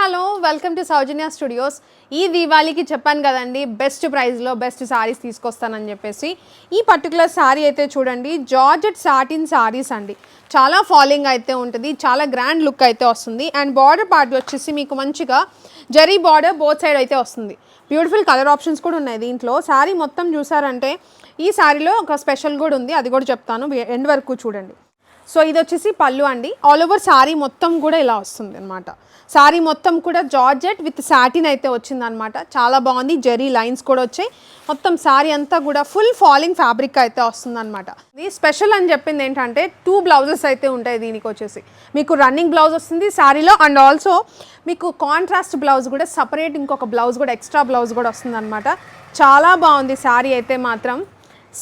Hello welcome to Soujanya studios. ఈ దీవాళికి చెప్పాను కదండి బెస్ట్ ప్రైస్లో బెస్ట్ సారీస్ తీసుకొస్తానని చెప్పేసి. ఈ పర్టికులర్ సారీ అయితే చూడండి, జార్జెట్ సాటిన్ సారీస్ అండి. చాలా ఫాలింగ్ అయితే ఉంటుంది, చాలా గ్రాండ్ లుక్ అయితే వస్తుంది. అండ్ బార్డర్ పార్ట్ వచ్చేసి మీకు మంచిగా జరీ బార్డర్ బోత్ సైడ్ అయితే వస్తుంది. బ్యూటిఫుల్ కలర్ ఆప్షన్స్ కూడా ఉన్నాయి దీంట్లో. శారీ మొత్తం చూసారంటే ఈ శారీలో ఒక స్పెషల్ కూడా ఉంది, అది కూడా చెప్తాను, ఎండ్ వరకు చూడండి. సో ఇది వచ్చేసి పళ్ళు అండి. ఆల్ ఓవర్ శారీ మొత్తం కూడా ఇలా వస్తుంది అనమాట. శారీ మొత్తం కూడా జార్జెట్ విత్ సాటిన్ అయితే వచ్చిందనమాట. చాలా బాగుంది, జెరీ లైన్స్ కూడా వచ్చాయి. మొత్తం శారీ అంతా కూడా ఫుల్ ఫాలింగ్ ఫ్యాబ్రిక్ అయితే వస్తుందన్నమాట. ఇది స్పెషల్ అని చెప్పింది ఏంటంటే 2 బ్లౌజెస్ అయితే ఉంటాయి దీనికి వచ్చేసి. మీకు రన్నింగ్ బ్లౌజ్ వస్తుంది శారీలో, అండ్ ఆల్సో మీకు కాంట్రాస్ట్ బ్లౌజ్ కూడా సపరేట్, ఇంకొక బ్లౌజ్ కూడా ఎక్స్ట్రా బ్లౌజ్ కూడా వస్తుందన్నమాట. చాలా బాగుంది శారీ అయితే మాత్రం.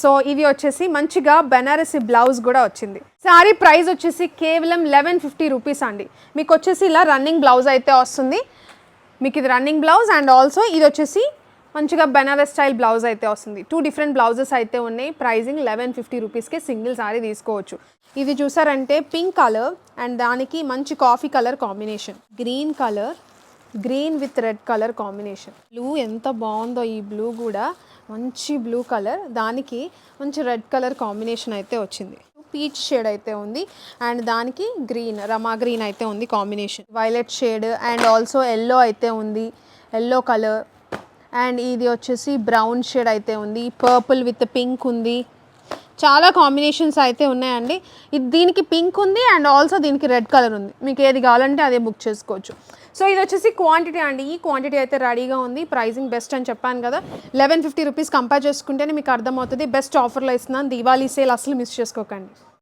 సో ఇది వచ్చేసి మంచిగా బెనారసి బ్లౌజ్ కూడా వచ్చింది. శారీ ప్రైస్ వచ్చేసి కేవలం 1150 రూపీస్ అండి. మీకు వచ్చేసి ఇలా రన్నింగ్ బ్లౌజ్ అయితే వస్తుంది. మీకు ఇది రన్నింగ్ బ్లౌజ్ అండ్ ఆల్సో ఇది వచ్చేసి మంచిగా బెనారస్ స్టైల్ బ్లౌజ్ అయితే వస్తుంది. 2 డిఫరెంట్ బ్లౌజెస్ అయితే ఉన్నాయి. ప్రైజింగ్ 1150 రూపీస్కే సింగిల్ శారీ తీసుకోవచ్చు. ఇది చూసారంటే పింక్ కలర్ అండ్ దానికి మంచి coffee colour combination, green colour, green with red colour combination. Blue ఎంత బాగుందో, ఈ బ్లూ కూడా మంచి బ్లూ కలర్, దానికి మంచి రెడ్ కలర్ కాంబినేషన్ అయితే వచ్చింది. పీచ్ షేడ్ అయితే ఉంది అండ్ దానికి గ్రీన్, రమా గ్రీన్ అయితే ఉంది combination. Violet shade and also yellow అయితే ఉంది, ఎల్లో కలర్. అండ్ ఇది వచ్చేసి బ్రౌన్ షేడ్ అయితే ఉంది, పర్పుల్ విత్ పింక్ ఉంది. చాలా కాంబినేషన్స్ అయితే ఉన్నాయండి. ఇది దీనికి పింక్ ఉంది అండ్ ఆల్సో దీనికి రెడ్ కలర్ ఉంది. మీకు ఏది కావాలంటే అదే బుక్ చేసుకోవచ్చు. సో ఇది వచ్చేసి క్వాంటిటీ అండి. ఈ క్వాంటిటీ అయితే రెడీగా ఉంది. ప్రైజింగ్ బెస్ట్ అని చెప్పాను కదా, 1150 రూపీస్ కంపేర్ చేసుకుంటేనే మీకు అర్థమవుతుంది. బెస్ట్ ఆఫర్లో ఇస్తున్నాను. దీవాళీ సేల్ అసలు మిస్ చేసుకోకండి.